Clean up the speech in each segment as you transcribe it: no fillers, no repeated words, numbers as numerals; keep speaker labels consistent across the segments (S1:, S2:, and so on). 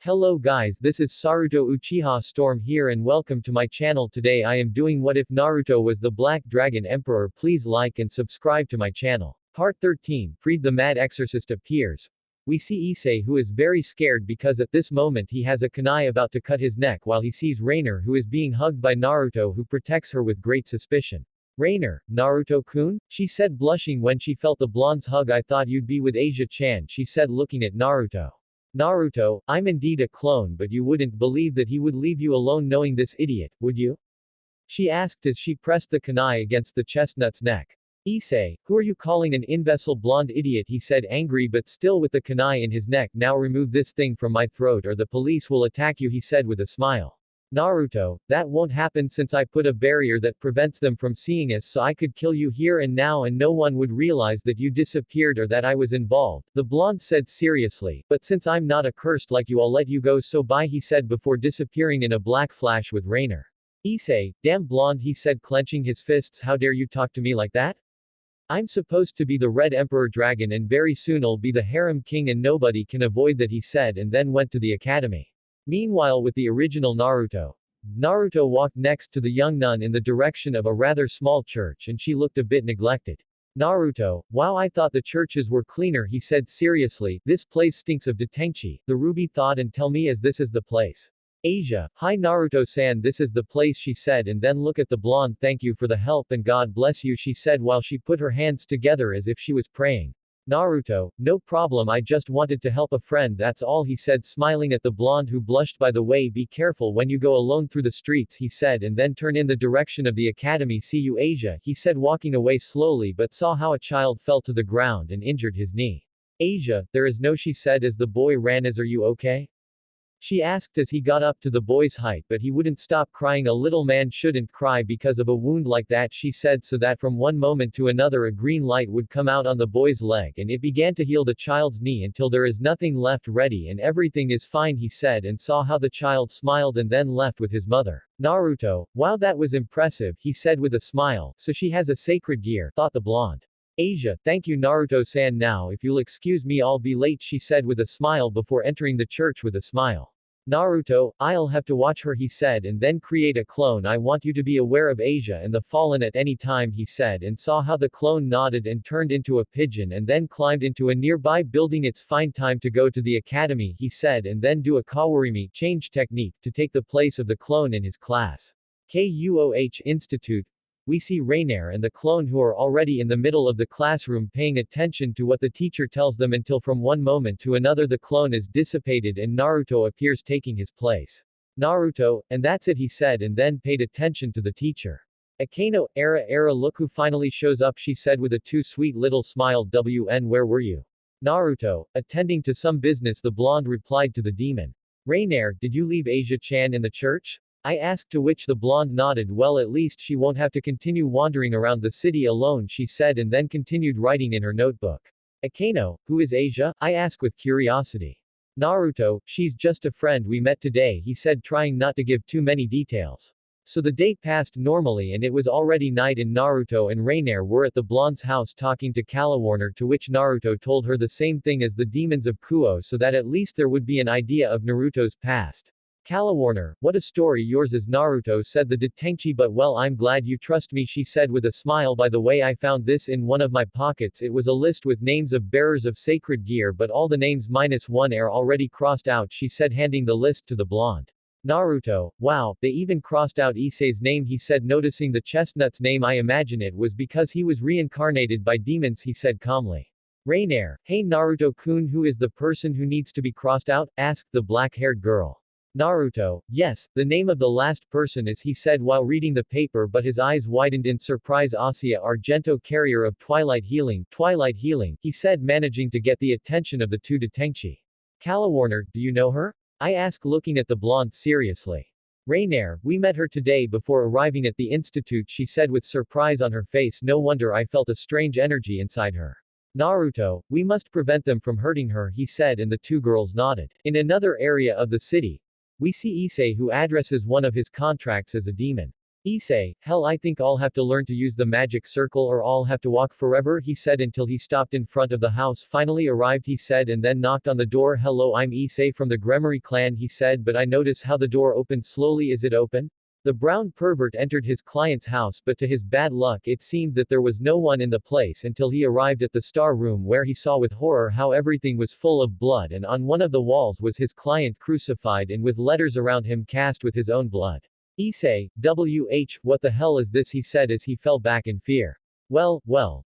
S1: Hello guys, this is Saruto Uchiha Storm here and welcome to my channel. Today I am doing What If Naruto Was the Black Dragon Emperor. Please like and subscribe to my channel. Part 13, Freed the Mad Exorcist appears. We see Issei who is very scared because at this moment he has a kunai about to cut his neck while he sees Rainer who is being hugged by Naruto who protects her with great suspicion. Rainer, Naruto-kun? She said blushing when she felt the blonde's hug. I thought you'd be with Asia-chan, she said looking at Naruto. Naruto, I'm indeed a clone, but you wouldn't believe that he would leave you alone knowing this idiot, would you? She asked as she pressed the kunai against the chestnut's neck. Issei, who are you calling an imbecile blonde idiot? He said angry but still with the kunai in his neck. Now remove this thing from my throat or the police will attack you, he said with a smile. Naruto, that won't happen since I put a barrier that prevents them from seeing us, so I could kill you here and now and no one would realize that you disappeared or that I was involved, the blonde said seriously, but since I'm not accursed like you I'll let you go, so bye, he said before disappearing in a black flash with Rainer. Issei, damn blonde, he said clenching his fists, how dare you talk to me like that? I'm supposed to be the Red Emperor Dragon and very soon I'll be the harem king and nobody can avoid that, he said and then went to the academy. Meanwhile with the original Naruto. Naruto walked next to the young nun in the direction of a rather small church and she looked a bit neglected. Naruto, wow, I thought the churches were cleaner, he said seriously, this place stinks of detenchi, the ruby thought, and tell me as this is the place. Asia, hi Naruto-san, this is the place, she said and then look at the blonde, thank you for the help and God bless you, she said while she put her hands together as if she was praying. Naruto, no problem, I just wanted to help a friend, that's all, he said smiling at the blonde who blushed. By the way, be careful when you go alone through the streets, he said and then turn in the direction of the academy. See you Asia, he said walking away slowly but saw how a child fell to the ground and injured his knee. Asia, there is no, she said as the boy ran. As are you okay? She asked as he got up to the boy's height, but he wouldn't stop crying. A little man shouldn't cry because of a wound like that, she said, so that from one moment to another a green light would come out on the boy's leg and it began to heal the child's knee until there is nothing left ready and everything is fine, he said and saw how the child smiled and then left with his mother. Naruto, wow, that was impressive, he said with a smile, so she has a sacred gear, thought the blonde. Asia, thank you Naruto-san, now if you'll excuse me I'll be late, she said with a smile before entering the church with a smile. Naruto, I'll have to watch her, he said and then create a clone. I want you to be aware of Asia and the fallen at any time, he said and saw how the clone nodded and turned into a pigeon and then climbed into a nearby building. It's fine, time to go to the academy, he said and then do a kawarimi change technique to take the place of the clone in his class. KUOH Institute. We see Rainer and the clone who are already in the middle of the classroom paying attention to what the teacher tells them until from one moment to another the clone is dissipated and Naruto appears taking his place. Naruto, and that's it, he said and then paid attention to the teacher. Akano, era look who finally shows up, she said with a too sweet little smile. WN, where were you? Naruto, attending to some business, the blonde replied to the demon. Rainer, did you leave Asia-chan in the church? I asked, to which the blonde nodded. Well, at least she won't have to continue wandering around the city alone, she said and then continued writing in her notebook. Akano, who is Asia? I asked with curiosity. Naruto, she's just a friend we met today, he said trying not to give too many details. So the day passed normally and it was already night and Naruto and Rainer were at the blonde's house talking to Kalawarner, to which Naruto told her the same thing as the demons of Kuo so that at least there would be an idea of Naruto's past. Kalawarner, what a story yours is, Naruto said the detenchi, but well, I'm glad you trust me, she said with a smile. By the way, I found this in one of my pockets. It was a list with names of bearers of sacred gear, but all the names minus one are already crossed out, she said handing the list to the blonde. Naruto, wow, they even crossed out Issei's name, he said noticing the chestnut's name. I imagine it was because he was reincarnated by demons, he said calmly. Rainer, hey Naruto-kun, who is the person who needs to be crossed out? Asked the black-haired girl. Naruto, yes, the name of the last person is, he said while reading the paper, but his eyes widened in surprise. Asia Argento, carrier of Twilight Healing, he said managing to get the attention of the two detenchi. Kalawarner, do you know her? I asked looking at the blonde seriously. Rainer, we met her today before arriving at the institute, she said with surprise on her face. No wonder I felt a strange energy inside her. Naruto, we must prevent them from hurting her, he said and the two girls nodded. In another area of the city, we see Issei who addresses one of his contracts as a demon. Issei, hell, I think I'll have to learn to use the magic circle or I'll have to walk forever, he said until he stopped in front of the house. Finally arrived, he said, and then knocked on the door. Hello, I'm Issei from the Gremory clan, he said, but I notice how the door opened slowly. Is it open? The brown pervert entered his client's house, but to his bad luck it seemed that there was no one in the place until he arrived at the star room, where he saw with horror how everything was full of blood, and on one of the walls was his client crucified and with letters around him cast with his own blood. Issei, what the hell is this, he said as he fell back in fear. Well,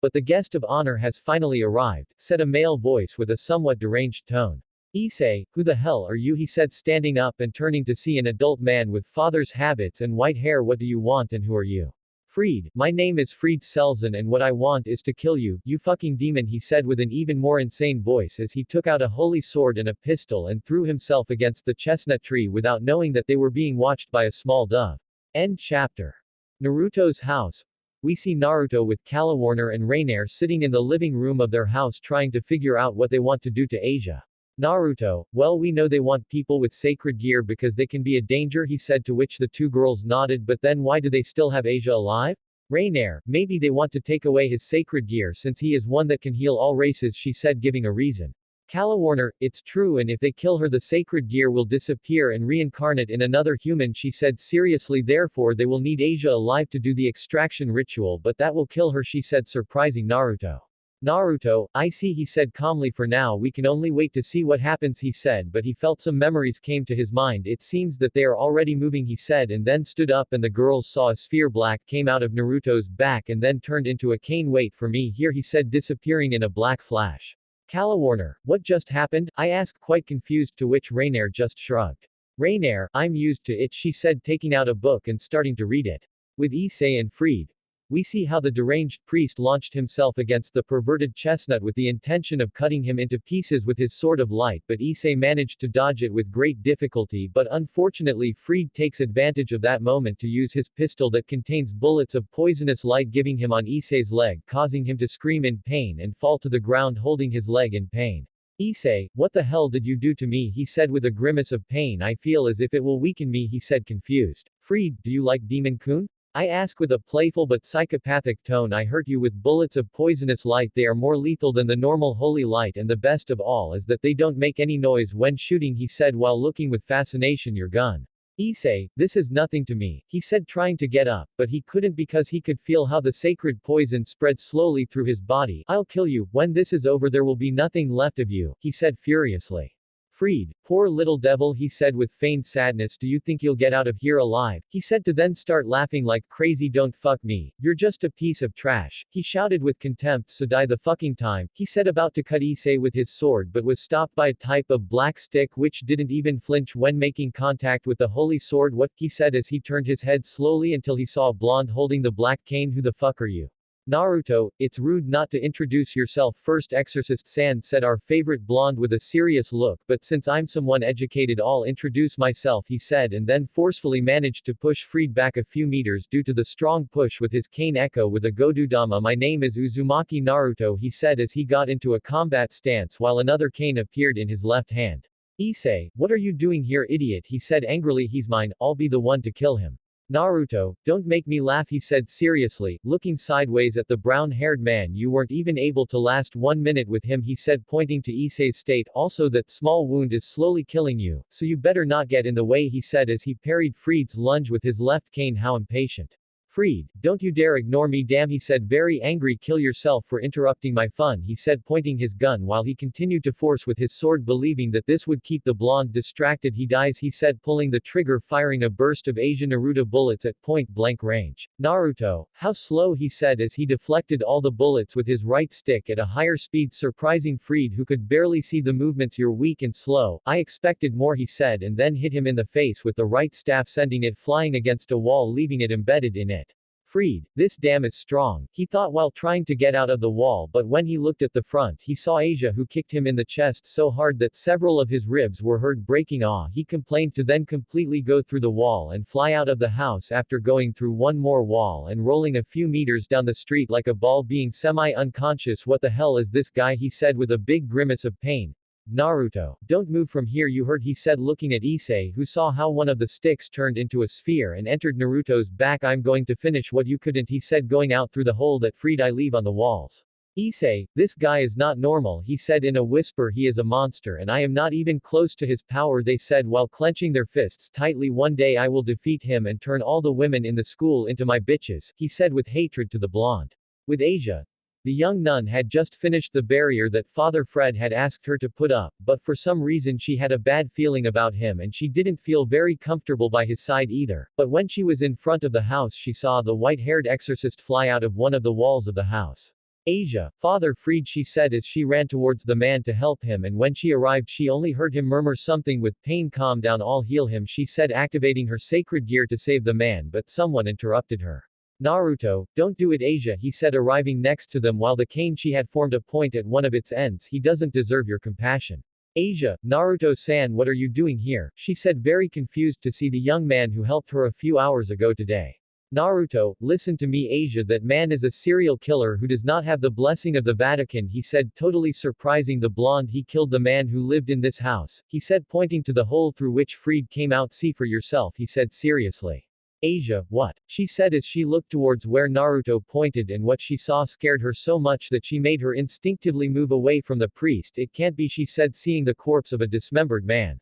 S1: but the guest of honor has finally arrived, said a male voice with a somewhat deranged tone. Issei, who the hell are you, he said, standing up and turning to see an adult man with father's habits and white hair. What do you want and who are you? Fried, my name is Fried Selzen and what I want is to kill you, you fucking demon, he said with an even more insane voice as he took out a holy sword and a pistol and threw himself against the chestnut tree without knowing that they were being watched by a small dove. End chapter. Naruto's house. We see Naruto with Kalawarner and Reiner sitting in the living room of their house trying to figure out what they want to do to Asia. Naruto, well, we know they want people with sacred gear because they can be a danger, he said, to which the two girls nodded, but then why do they still have Asia alive? Reiner, maybe they want to take away his sacred gear since he is one that can heal all races, she said, giving a reason. Kalawarner, it's true, and if they kill her the sacred gear will disappear and reincarnate in another human, she said seriously, therefore they will need Asia alive to do the extraction ritual, but that will kill her, she said, surprising Naruto. Naruto, I see, he said calmly, for now we can only wait to see what happens, he said, but he felt some memories came to his mind. It seems that they are already moving, he said, and then stood up and the girls saw a sphere black came out of Naruto's back and then turned into a cane. Wait for me here, he said, disappearing in a black flash. Kalawarner, what just happened? I asked, quite confused, to which Reiner just shrugged. Reiner, I'm used to it, she said, taking out a book and starting to read it. With Issei and Fried, we see how the deranged priest launched himself against the perverted chestnut with the intention of cutting him into pieces with his sword of light, but Issei managed to dodge it with great difficulty, but unfortunately Fried takes advantage of that moment to use his pistol that contains bullets of poisonous light, giving him on Issei's leg, causing him to scream in pain and fall to the ground holding his leg in pain. Issei, what the hell did you do to me, he said with a grimace of pain. I feel as if it will weaken me, he said, confused. Fried, do you like Demon-kun? I ask with a playful but psychopathic tone. I hurt you with bullets of poisonous light. They are more lethal than the normal holy light, and the best of all is that they don't make any noise when shooting, he said while looking with fascination your gun. Issei, this is nothing to me, he said, trying to get up, but he couldn't because he could feel how the sacred poison spread slowly through his body. I'll kill you. When this is over there will be nothing left of you, he said furiously. Fried, poor little devil, he said with feigned sadness. Do you think you'll get out of here alive? He said to then start laughing like crazy. Don't fuck me. You're just a piece of trash, he shouted with contempt. So die the fucking time, he said, about to cut Issei with his sword, but was stopped by a type of black stick which didn't even flinch when making contact with the holy sword. What? He said as he turned his head slowly until he saw a blonde holding the black cane. Who the fuck are you? Naruto, it's rude not to introduce yourself first, Exorcist-san, said our favorite blonde with a serious look, but since I'm someone educated I'll introduce myself, he said, and then forcefully managed to push Fried back a few meters due to the strong push with his cane. Echo with a Godudama. My name is Uzumaki Naruto, he said as he got into a combat stance while another cane appeared in his left hand. Issei, what are you doing here, idiot, he said angrily. He's mine, I'll be the one to kill him. Naruto, don't make me laugh, he said seriously, looking sideways at the brown-haired man. You weren't even able to last 1 minute with him, he said, pointing to Issei's state. Also that small wound is slowly killing you, so you better not get in the way, he said as he parried Fried's lunge with his left cane. How impatient. Fried, don't you dare ignore me, damn, he said, very angry. Kill yourself for interrupting my fun, he said, pointing his gun while he continued to force with his sword, believing that this would keep the blonde distracted. He dies, he said, pulling the trigger, firing a burst of Asia Naruto bullets at point-blank range. Naruto, how slow, he said as he deflected all the bullets with his right stick at a higher speed, surprising Fried, who could barely see the movements. You're weak and slow. I expected more, he said, and then hit him in the face with the right staff, sending it flying against a wall, leaving it embedded in it. Fried, this damn is strong, he thought while trying to get out of the wall, but when he looked at the front he saw Asia, who kicked him in the chest so hard that several of his ribs were heard breaking. He complained to then completely go through the wall and fly out of the house after going through one more wall and rolling a few meters down the street like a ball, being semi-unconscious. What the hell is this guy, he said with a big grimace of pain. Naruto, don't move from here you heard he said looking at Issei who saw how one of the sticks turned into a sphere and entered Naruto's back I'm going to finish what you couldn't he said going out through the hole that freed I leave on the walls. Issei, this guy is not normal he said in a whisper he is a monster and I am not even close to his power they said while clenching their fists tightly one day I will defeat him and turn all the women in the school into my bitches, he said with hatred to the blonde. With Asia, the young nun had just finished the barrier that Father Fred had asked her to put up, but for some reason she had a bad feeling about him and she didn't feel very comfortable by his side either, but when she was in front of the house she saw the white-haired exorcist fly out of one of the walls of the house. Asia, Father Freed she said as she ran towards the man to help him and when she arrived she only heard him murmur something with pain calm down I'll heal him she said activating her sacred gear to save the man but someone interrupted her. Naruto, don't do it Asia he said arriving next to them while the cane she had formed a point at one of its ends he doesn't deserve your compassion. Asia, Naruto-san what are you doing here, she said very confused to see the young man who helped her a few hours ago today. Naruto, listen to me Asia that man is a serial killer who does not have the blessing of the Vatican he said totally surprising the blonde he killed the man who lived in this house, he said pointing to the hole through which Freed came out see for yourself he said seriously. Asia, what? She said as she looked towards where Naruto pointed and what she saw scared her so much that she made her instinctively move away from the priest it can't be she said seeing the corpse of a dismembered man.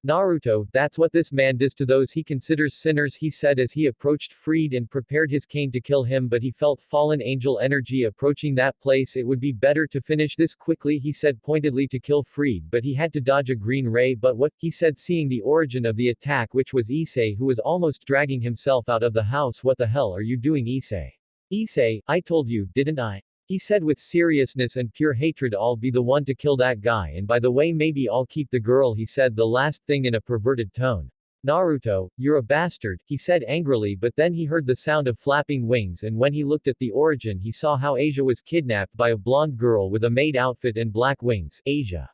S1: Naruto, that's what this man does to those he considers sinners he said as he approached Freed and prepared his cane to kill him but he felt fallen angel energy approaching that place it would be better to finish this quickly he said pointedly to kill Freed but he had to dodge a green ray but what, he said seeing the origin of the attack which was Issei who was almost dragging himself out of the house what the hell are you doing Issei? Issei, I told you, didn't I? He said with seriousness and pure hatred I'll be the one to kill that guy and by the way maybe I'll keep the girl he said the last thing in a perverted tone. Naruto, you're a bastard, he said angrily but then he heard the sound of flapping wings and when he looked at the origin he saw how Asia was kidnapped by a blonde girl with a maid outfit and black wings. Asia.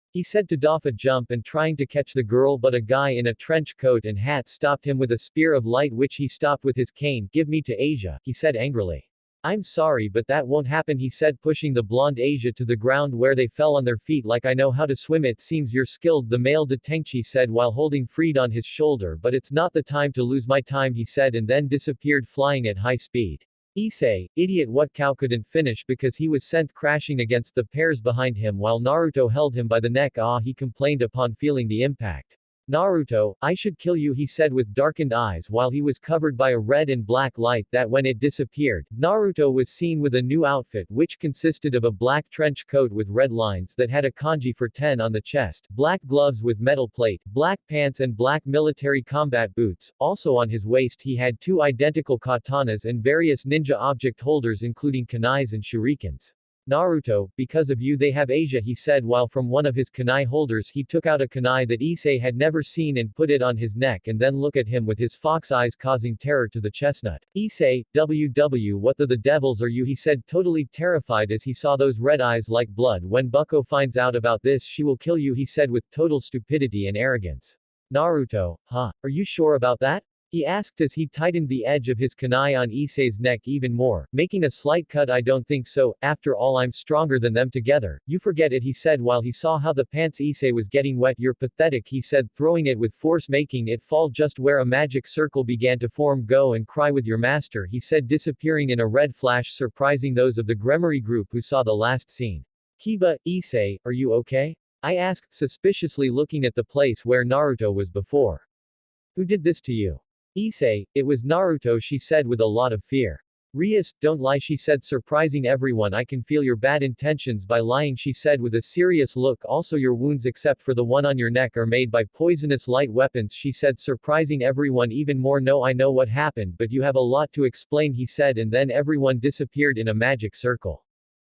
S1: He said to doff a jump and trying to catch the girl but a guy in a trench coat and hat stopped him with a spear of light which he stopped with his cane. Give me to Asia, he said angrily. I'm sorry but that won't happen he said pushing the blonde Asia to the ground where they fell on their feet like I know how to swim it seems you're skilled the male detective said while holding Freed on his shoulder but it's not the time to lose my time he said and then disappeared flying at high speed. Issei, idiot what cow couldn't finish because he was sent crashing against the pairs behind him while Naruto held him by the neck he complained upon feeling the impact. Naruto, I should kill you he said with darkened eyes while he was covered by a red and black light that when it disappeared, Naruto was seen with a new outfit which consisted of a black trench coat with red lines that had a kanji for 10 on the chest, black gloves with metal plate, black pants and black military combat boots, also on his waist he had 2 identical katanas and various ninja object holders including kunais and shurikens. Naruto, because of you they have Asia he said while from one of his kunai holders he took out a kunai that Issei had never seen and put it on his neck and then look at him with his fox eyes causing terror to the chestnut. Issei, WW what the devils are you he said totally terrified as he saw those red eyes like blood when Bucko finds out about this she will kill you he said with total stupidity and arrogance. Naruto, huh, are you sure about that? He asked as he tightened the edge of his kunai on Issei's neck even more, making a slight cut I don't think so, after all I'm stronger than them together, you forget it he said while he saw how the pants Issei was getting wet you're pathetic he said throwing it with force making it fall just where a magic circle began to form go and cry with your master he said disappearing in a red flash surprising those of the Gremory group who saw the last scene. Kiba, Issei, are you okay? I asked suspiciously looking at the place where Naruto was before. Who did this to you? Issei, it was Naruto she said with a lot of fear. Rias, don't lie she said surprising everyone I can feel your bad intentions by lying she said with a serious look also your wounds except for the one on your neck are made by poisonous light weapons she said surprising everyone even more no I know what happened but you have a lot to explain he said and then everyone disappeared in a magic circle.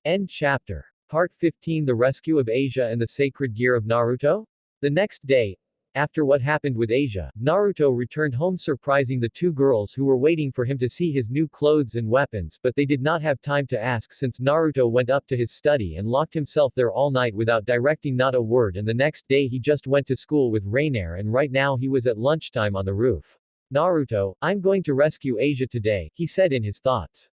S1: End chapter. Part 15 The Rescue of Asia and the Sacred Gear of Naruto? The next day, after what happened with Asia, Naruto returned home surprising the 2 girls who were waiting for him to see his new clothes and weapons but they did not have time to ask since Naruto went up to his study and locked himself there all night without directing not a word and the next day he just went to school with Rainier and right now he was at lunchtime on the roof. Naruto, I'm going to rescue Asia today, he said in his thoughts.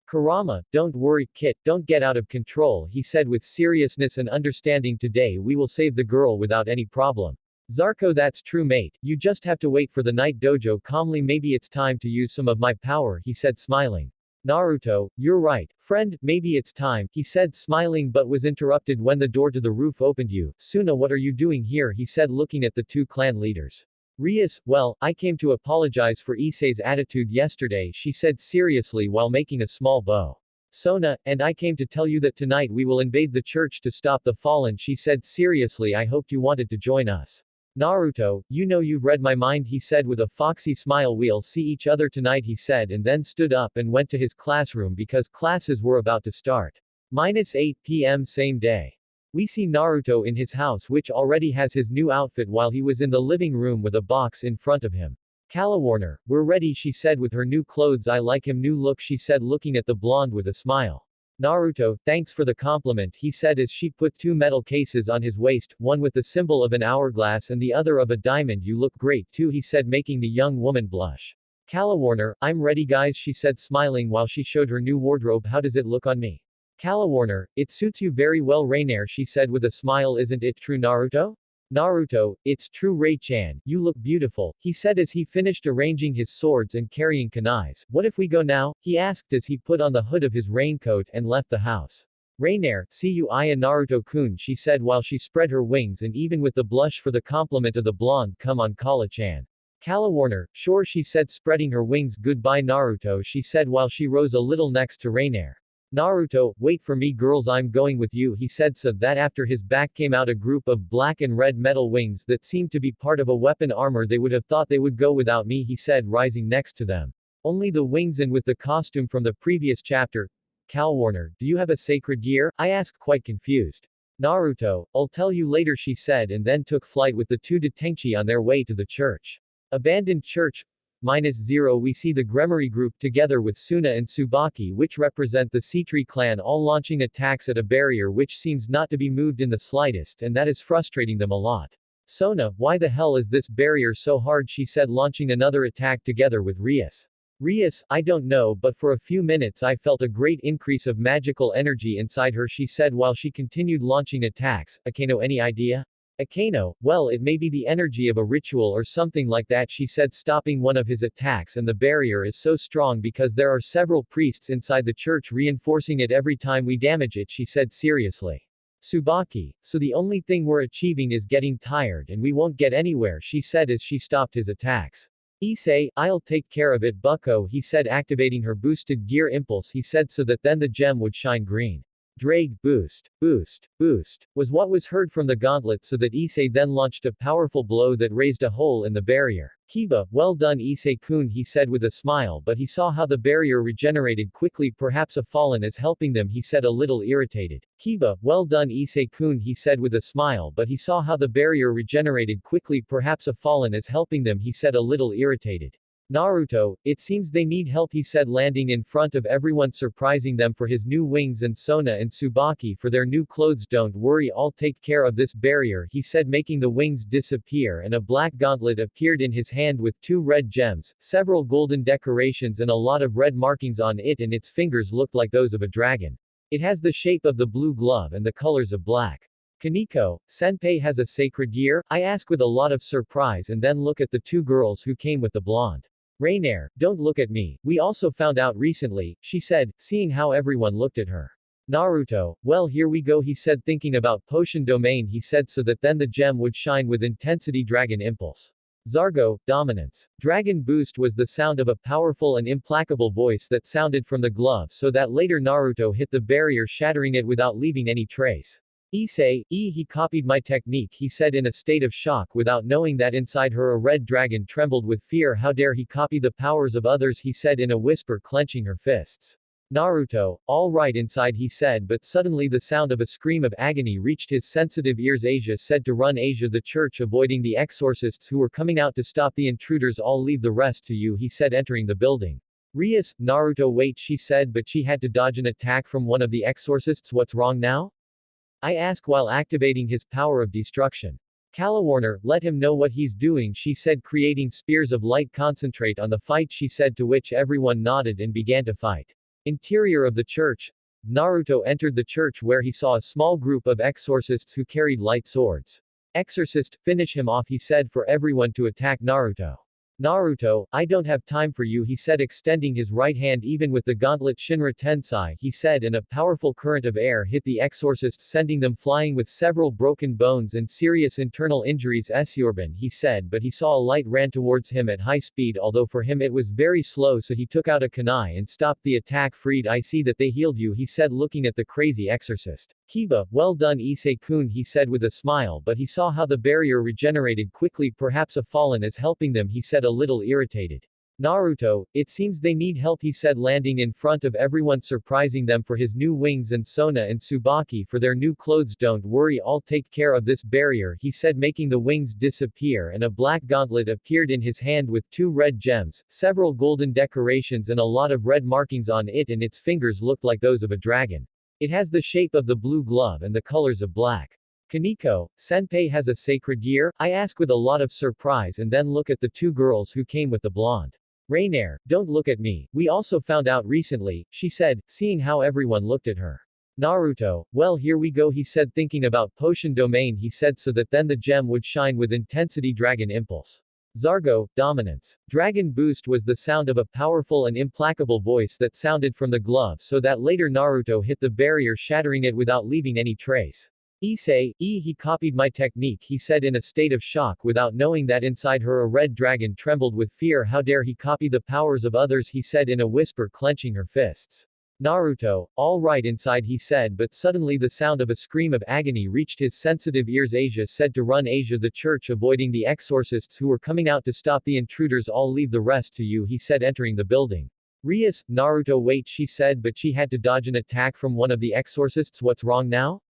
S1: Kurama, don't worry, Kit, don't get out of control, he said with seriousness and understanding. Today we will save the girl without any problem. Zarko, that's true, mate. You just have to wait for the night dojo calmly. Maybe it's time to use some of my power, he said smiling. Naruto, you're right, friend, maybe it's time, he said smiling, but was interrupted when the door to the roof opened. You, Suna, what are you doing here, he said looking at the two clan leaders. Rias, well, I came to apologize for Issei's attitude yesterday, she said seriously while making a small bow. Sona, and I came to tell you that tonight we will invade the church to stop the fallen, she said seriously. I hoped you wanted to join us. Naruto, you know you've read my mind, he said with a foxy smile. We'll see each other tonight, he said, and then stood up and went to his classroom because classes were about to start. -8 p.m. same day. We see Naruto in his house, which already has his new outfit, while he was in the living room with a box in front of him. Calawarner, we're ready, she said with her new clothes. I like him new look, she said looking at the blonde with a smile. Naruto, thanks for the compliment, he said as she put two metal cases on his waist, one with the symbol of an hourglass and the other of a diamond. You look great too, he said making the young woman blush. Calawarner, I'm ready guys, she said smiling while she showed her new wardrobe. How does it look on me? Calawarner, it suits you very well Rainier, she said with a smile. Isn't it true Naruto? Naruto, it's true Ray-chan, you look beautiful, he said as he finished arranging his swords and carrying kunais. What if we go now? He asked as he put on the hood of his raincoat and left the house. Rainier, see you Aya Naruto-kun, she said while she spread her wings and even with the blush for the compliment of the blonde. Come on Kala-chan. Calawarner, sure, she said spreading her wings. Goodbye Naruto, she said while she rose a little next to Rainier. Naruto, wait for me girls, I'm going with you, he said. So that after his back came out a group of black and red metal wings that seemed to be part of a weapon armor. They would have thought they would go without me, he said rising next to them. Only the wings and with the costume from the previous chapter. Calawarner, do you have a sacred gear? I asked quite confused. Naruto, I'll tell you later, she said and then took flight with the two Tenchi on their way to the church. Abandoned church. -0 We see the Gremory group together with Suna and Tsubaki, which represent the Seitree clan, all launching attacks at a barrier which seems not to be moved in the slightest, and that is frustrating them a lot. Sona, why the hell is this barrier so hard, she said launching another attack together with Rias. Rias, I don't know, but for a few minutes I felt a great increase of magical energy inside her, she said while she continued launching attacks. Akeno, any idea? Akeno, well, it may be the energy of a ritual or something like that, she said stopping one of his attacks, and the barrier is so strong because there are several priests inside the church reinforcing it every time we damage it, she said seriously. Tsubaki, so the only thing we're achieving is getting tired and we won't get anywhere, she said as she stopped his attacks. Issei, I'll take care of it bucko, he said activating her boosted gear impulse, he said so that then the gem would shine green. Drag, boost, boost, boost, was what was heard from the gauntlet, so that Issei then launched a powerful blow that raised a hole in the barrier. Kiba, well done Issei-kun, he said with a smile, but he saw how the barrier regenerated quickly. Perhaps a fallen is helping them, he said a little irritated. Kiba, well done Issei-kun, he said with a smile, but he saw how the barrier regenerated quickly. Perhaps a fallen is helping them, he said a little irritated. Naruto, it seems they need help, he said landing in front of everyone, surprising them for his new wings, and Sona and Tsubaki for their new clothes. Don't worry, I'll take care of this barrier, he said making the wings disappear, and a black gauntlet appeared in his hand with two red gems, several golden decorations and a lot of red markings on it, and its fingers looked like those of a dragon. It has the shape of the blue glove and the colors of black. Kaneko, senpai has a sacred gear? I ask with a lot of surprise and then look at the two girls who came with the blonde. Rainier, don't look at me, we also found out recently, she said, seeing how everyone looked at her. Naruto, well here we go, he said thinking about potion domain, he said so that then the gem would shine with intensity. Dragon impulse. Zargo, dominance. Dragon boost was the sound of a powerful and implacable voice that sounded from the glove, so that later Naruto hit the barrier, shattering it without leaving any trace. Issei, he copied my technique, he said in a state of shock without knowing that inside her a red dragon trembled with fear. How dare he copy the powers of others, he said in a whisper, clenching her fists. Naruto, all right inside, he said, but suddenly the sound of a scream of agony reached his sensitive ears. Asia said to run. Asia, the church avoiding the exorcists who were coming out to stop the intruders. I'll leave the rest to you, he said entering the building. Rias, Naruto, wait, she said, but she had to dodge an attack from one of the exorcists. What's wrong now? I ask while activating his power of destruction. Calawarner, let him know what he's doing, she said creating spears of light. Concentrate on the fight, she said, to which everyone nodded and began to fight. Interior of the church. Naruto entered the church where he saw a small group of exorcists who carried light swords. Exorcist, finish him off, he said for everyone to attack Naruto. Naruto, I don't have time for you, he said, extending his right hand. Even with the gauntlet Shinra Tensei, he said, and a powerful current of air hit the exorcists, sending them flying with several broken bones and serious internal injuries. Esurban, he said, but he saw a light ran towards him at high speed, although for him it was very slow, so he took out a kunai and stopped the attack. Freed, I see that they healed you, he said, looking at the crazy exorcist. Kiba, well done Issei-kun, he said with a smile, but he saw how the barrier regenerated quickly. Perhaps a fallen is helping them, he said, a little irritated. Naruto, it seems they need help, he said, landing in front of everyone, surprising them for his new wings, and Sona and Tsubaki for their new clothes. Don't worry, I'll take care of this barrier, he said, making the wings disappear, and a black gauntlet appeared in his hand with 2 red gems, several golden decorations and a lot of red markings on it, and its fingers looked like those of a dragon. It has the shape of the blue glove and the colors of black. Kaneko, senpai has a sacred gear? I ask with a lot of surprise, and then look at the 2 girls who came with the blonde. Rainier, don't look at me, we also found out recently, she said, seeing how everyone looked at her. Naruto, well here we go, he said, thinking about potion domain, he said, so that then the gem would shine with intensity. Dragon impulse. Zargo, dominance. Dragon boost was the sound of a powerful and implacable voice that sounded from the glove, so that later Naruto hit the barrier, shattering it without leaving any trace. Issei, he copied my technique, he said in a state of shock without knowing that inside her a red dragon trembled with fear. How dare he copy the powers of others, he said in a whisper, clenching her fists. Naruto, all right inside, he said, but suddenly the sound of a scream of agony reached his sensitive ears. Asia said to run. Asia, the church, avoiding the exorcists who were coming out to stop the intruders. I'll leave the rest to you, he said, entering the building. Rias, Naruto, wait, she said, but she had to dodge an attack from one of the exorcists. What's wrong now?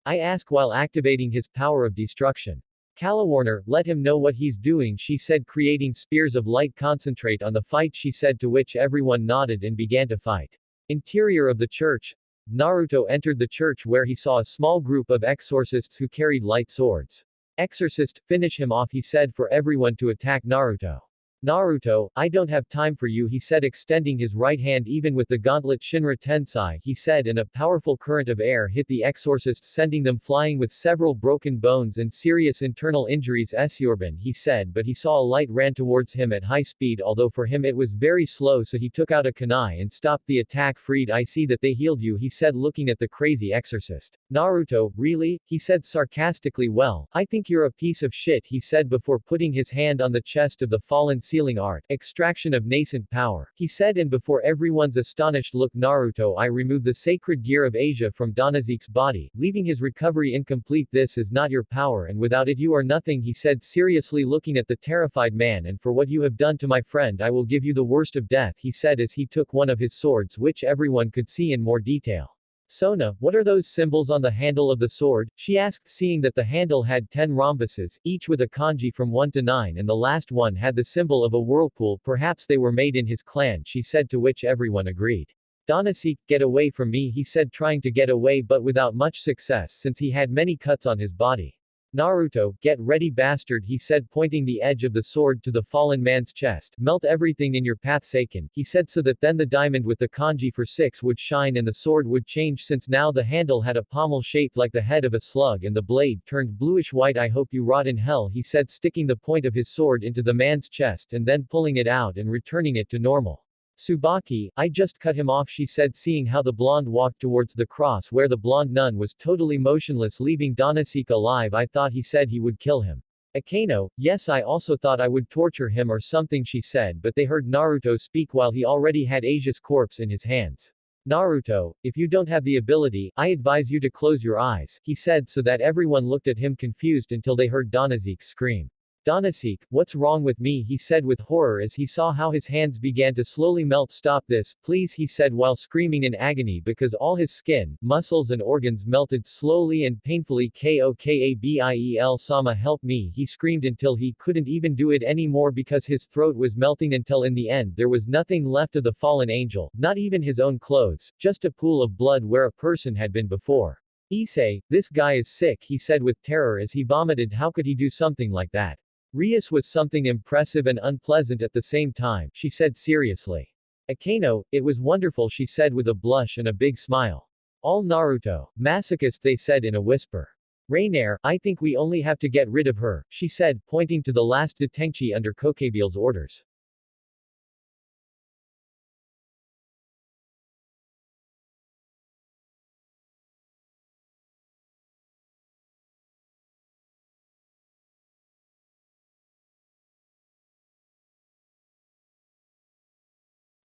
S1: I ask while activating his power of destruction. Calawarner, let him know what he's doing, she said, creating spears of light. Concentrate on the fight, she said, to which everyone nodded and began to fight. Interior of the church. Naruto entered the church where he saw a small group of exorcists who carried light swords. Exorcist, finish him off, he said for everyone to attack Naruto. Naruto, I don't have time for you, he said, extending his right hand. Even with the gauntlet Shinra Tensei, he said, and a powerful current of air hit the exorcists, sending them flying with several broken bones and serious internal injuries. Esurban, he said, but he saw a light ran towards him at high speed, although for him it was very slow, so he took out a kunai and stopped the attack. Freed, I see that they healed you, he said, looking at the crazy exorcist. Naruto, really? He said sarcastically. Well, I think you're a piece of shit, he said before putting his hand on the chest of the fallen. Sealing art, extraction of nascent power, he said, and before everyone's astonished look, Naruto, I removed the sacred gear of Asia from Danazeke's body, leaving his recovery incomplete. This is not your power, and without it you are nothing, he said, seriously looking at the terrified man. And for what you have done to my friend I will give you the worst of death, he said as he took one of his swords, which everyone could see in more detail. Sona, what are those symbols on the handle of the sword? She asked, seeing that the handle had 10 rhombuses, each with a kanji from 1 to 9, and the last one had the symbol of a whirlpool. Perhaps they were made in his clan, she said, to which everyone agreed. Danasek, get away from me, he said, trying to get away but without much success since he had many cuts on his body. Naruto, get ready bastard, he said, pointing the edge of the sword to the fallen man's chest. Melt everything in your path, Seiken, he said, so that then the diamond with the kanji for 6 would shine and the sword would change, since now the handle had a pommel shaped like the head of a slug and the blade turned bluish white. I hope you rot in hell, he said, sticking the point of his sword into the man's chest and then pulling it out and returning it to normal. Tsubaki, I just cut him off, she said, seeing how the blonde walked towards the cross where the blonde nun was totally motionless, leaving Danasek alive. I thought he said he would kill him. Akano, yes, I also thought I would torture him or something, she said, but they heard Naruto speak while he already had Asia's corpse in his hands. Naruto, if you don't have the ability, I advise you to close your eyes, he said, so that everyone looked at him confused until they heard Danasek scream. Danasek, what's wrong with me, he said with horror as he saw how his hands began to slowly melt. Stop this, please, he said while screaming in agony because all his skin, muscles and organs melted slowly and painfully. Kokabiel sama, help me, he screamed until he couldn't even do it anymore because his throat was melting until in the end there was nothing left of the fallen angel, not even his own clothes, just a pool of blood where a person had been before. Issei, this guy is sick, he said with terror as he vomited. How could he do something like that? Rias was something impressive and unpleasant at the same time, she said seriously. Akano, it was wonderful, she said with a blush and a big smile. All Naruto, masochist, they said in a whisper. Rainier, I think we only have to get rid of her, she said, pointing to the last Detengchi under Kokebeel's orders.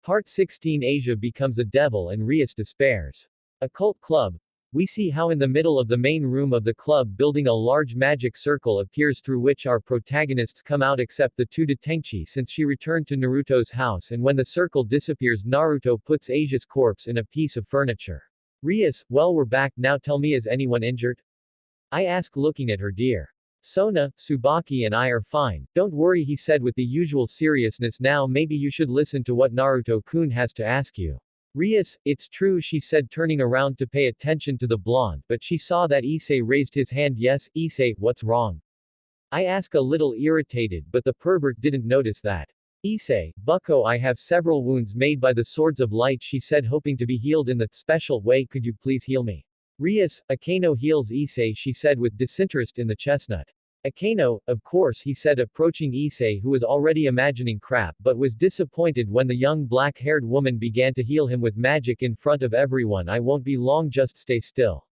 S1: Part 16 Asia becomes a devil and Rias despairs. A cult club. We see how in the middle of the main room of the club building a large magic circle appears through which our protagonists come out except the two Detengchi since she returned to Naruto's house, and when the circle disappears Naruto puts Asia's corpse in a piece of furniture. Rias, well, we're back now, tell me, is anyone injured? I ask, looking at her. Dear Sona, Tsubaki and I are fine, don't worry, he said with the usual seriousness. Now maybe you should listen to what Naruto-kun has to ask you. Rias, it's true, she said, turning around to pay attention to the blonde, but she saw that Issei raised his hand. Yes, Issei, what's wrong? I ask, a little irritated, but the pervert didn't notice that. Issei, bucko, I have several wounds made by the swords of light, she said, hoping to be healed in that special way. Could you please heal me? Rias, Akano heals Issei, she said with disinterest in the chestnut. Akano, of course, he said, approaching Issei, who was already imagining crap but was disappointed when the young black-haired woman began to heal him with magic in front of everyone. I won't be long, just stay still.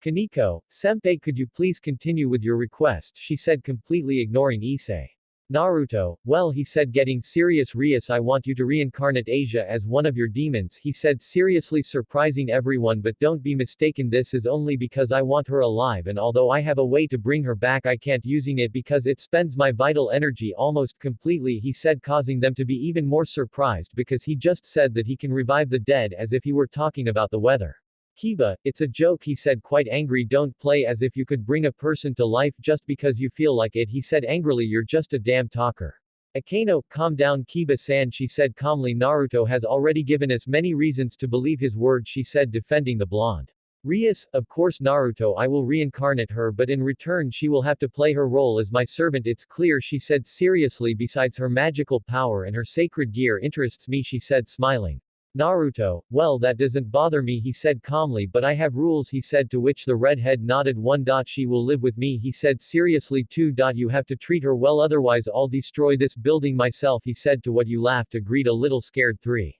S1: Kaneko, senpai, could you please continue with your request, she said, completely ignoring Issei. Naruto, well, he said, getting serious. Rias, I want you to reincarnate Asia as one of your demons, he said, seriously, surprising everyone, but don't be mistaken, this is only because I want her alive, and although I have a way to bring her back, I can't using it because it spends my vital energy almost completely, he said, causing them to be even more surprised because he just said that he can revive the dead, as if he were talking about the weather. Kiba, it's a joke, he said, quite angry. Don't play as if you could bring a person to life just because you feel like it, he said angrily. You're just a damn talker. Akano, calm down, Kiba-san, she said calmly. Naruto has already given us many reasons to believe his word, she said, defending the blonde. Rias, of course, Naruto, I will reincarnate her, but in return she will have to play her role as my servant, it's clear, she said seriously. Besides, her magical power and her sacred gear interests me, she said, smiling. Naruto, well, that doesn't bother me, he said calmly, but I have rules, he said, to which the redhead nodded. 1. She will live with me, he said seriously. 2. You have to treat her well, otherwise I'll destroy this building myself, he said. To what you laughed, agreed a little scared. 3.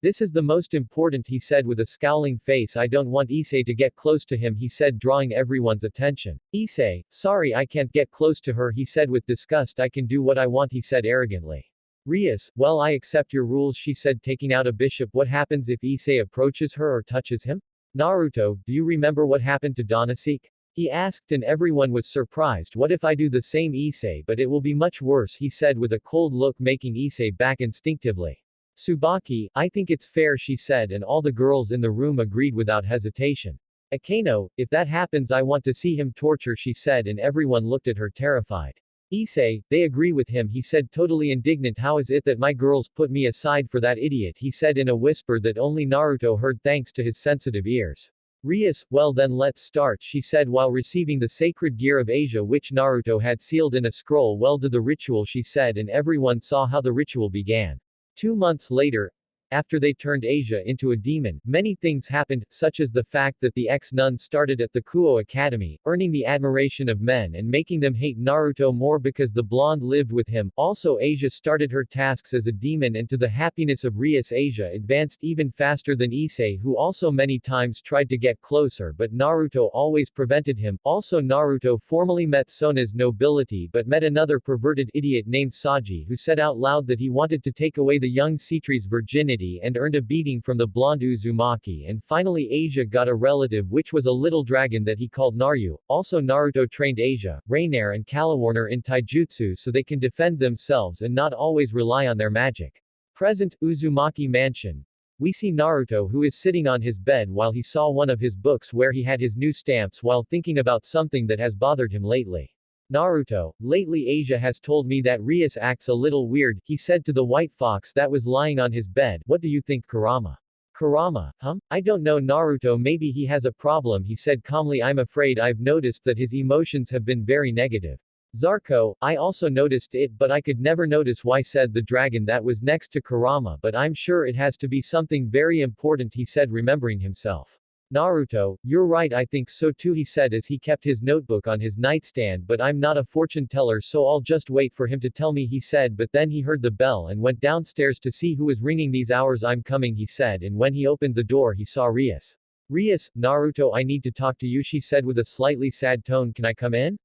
S1: This is the most important, he said with a scowling face. I don't want Issei to get close to him, he said, drawing everyone's attention. Issei, sorry, I can't get close to her, he said with disgust. I can do what I want, he said arrogantly. Rias, well, I accept your rules, she said, taking out a bishop. What happens if Issei approaches her or touches him? Naruto, do you remember what happened to Donasek? He asked, and everyone was surprised. What if I do the same, Issei? But it will be much worse, he said with a cold look, making Issei back instinctively. Tsubaki, I think it's fair, she said, and all the girls in the room agreed without hesitation. Akano, if that happens I want to see him torture, she said, and everyone looked at her terrified. Issei, they agree with him, he said, totally indignant. How is it that my girls put me aside for that idiot, he said in a whisper that only Naruto heard thanks to his sensitive ears. Rias, well then let's start, she said while receiving the sacred gear of Asia which Naruto had sealed in a scroll. Well, do the ritual, she said, and everyone saw how the ritual began. 2 months later, after they turned Asia into a demon, many things happened, such as the fact that the ex-nun started at the Kuo Academy, earning the admiration of men and making them hate Naruto more because the blonde lived with him. Also, Asia started her tasks as a demon, and to the happiness of Rias, Asia advanced even faster than Issei, who also many times tried to get closer but Naruto always prevented him. Also, Naruto formally met Sona's nobility but met another perverted idiot named Saji who said out loud that he wanted to take away the young Citri's virginity and earned a beating from the blonde Uzumaki. And finally Asia got a relative which was a little dragon that he called Naru. Also, Naruto trained Asia, Rainier and Kalawarner in taijutsu so they can defend themselves and not always rely on their magic. Present, Uzumaki Mansion. We see Naruto who is sitting on his bed while he saw one of his books where he had his new stamps while thinking about something that has bothered him lately. Naruto, lately Asia has told me that Rias acts a little weird, he said to the white fox that was lying on his bed. What do you think, Kurama? Kurama, I don't know, Naruto, maybe he has a problem, he said calmly. I'm afraid I've noticed that his emotions have been very negative. Zarko, I also noticed it but I could never notice why said the dragon that was next to Kurama but I'm sure it has to be something very important he said remembering himself. Naruto, you're right I think so too he said as he kept his notebook on his nightstand but I'm not a fortune teller so I'll just wait for him to tell me he said but then he heard the bell and went downstairs to see who was ringing these hours I'm coming he said and when he opened the door he saw Rias. Rias, Naruto I need to talk to you she said with a slightly sad tone can I come in?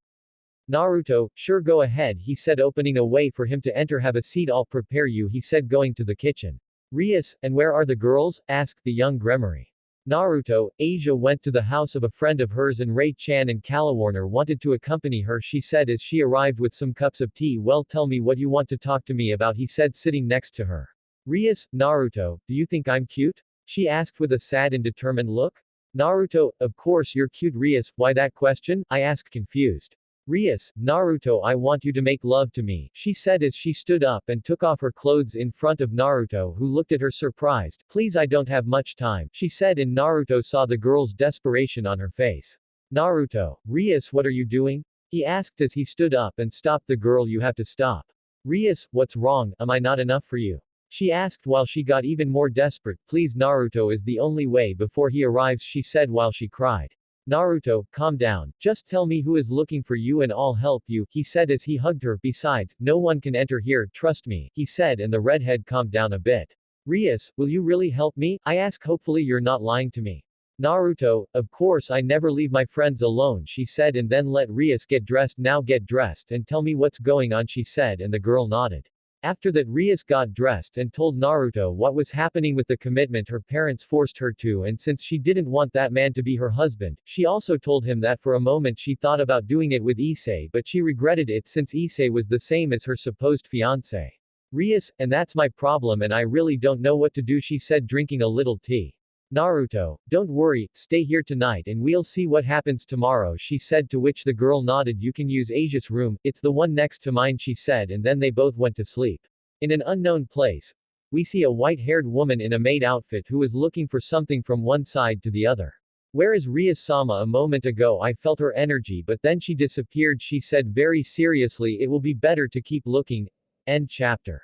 S1: Naruto, sure go ahead he said opening a way for him to enter have a seat I'll prepare you he said going to the kitchen. Rias, and where are the girls? Asked the young Gremory. Naruto, Asia went to the house of a friend of hers and Ray-chan and Calawarner wanted to accompany her she said as she arrived with some cups of tea well tell me what you want to talk to me about he said sitting next to her. Rias, Naruto, do you think I'm cute? She asked with a sad and determined look. Naruto, of course you're cute Rias, why that question? I asked confused. Rias, Naruto I want you to make love to me, she said as she stood up and took off her clothes in front of Naruto who looked at her surprised. Please I don't have much time, she said and Naruto saw the girl's desperation on her face. Naruto, Rias what are you doing? He asked as he stood up and stopped the girl you have to stop. Rias, what's wrong, am I not enough for you? She asked while she got even more desperate, please Naruto is the only way before he arrives she said while she cried. Naruto, calm down, just tell me who is looking for you and I'll help you, he said as he hugged her, besides, no one can enter here, trust me, he said and the redhead calmed down a bit. Rias, will you really help me? I ask hopefully you're not lying to me. Naruto, of course I never leave my friends alone she said and then let Rias get dressed now get dressed and tell me what's going on she said and the girl nodded. After that Rias got dressed and told Naruto what was happening with the commitment her parents forced her to and since she didn't want that man to be her husband, she also told him that for a moment she thought about doing it with Issei but she regretted it since Issei was the same as her supposed fiancé. Rias, and that's my problem and I really don't know what to do she said drinking a little tea. Naruto, don't worry, stay here tonight and we'll see what happens tomorrow she said to which the girl nodded you can use Asia's room, it's the one next to mine she said and then they both went to sleep. In an unknown place, we see a white-haired woman in a maid outfit who is looking for something from one side to the other. Where is Rias-sama a moment ago I felt her energy but then she disappeared she said very seriously it will be better to keep looking. End chapter.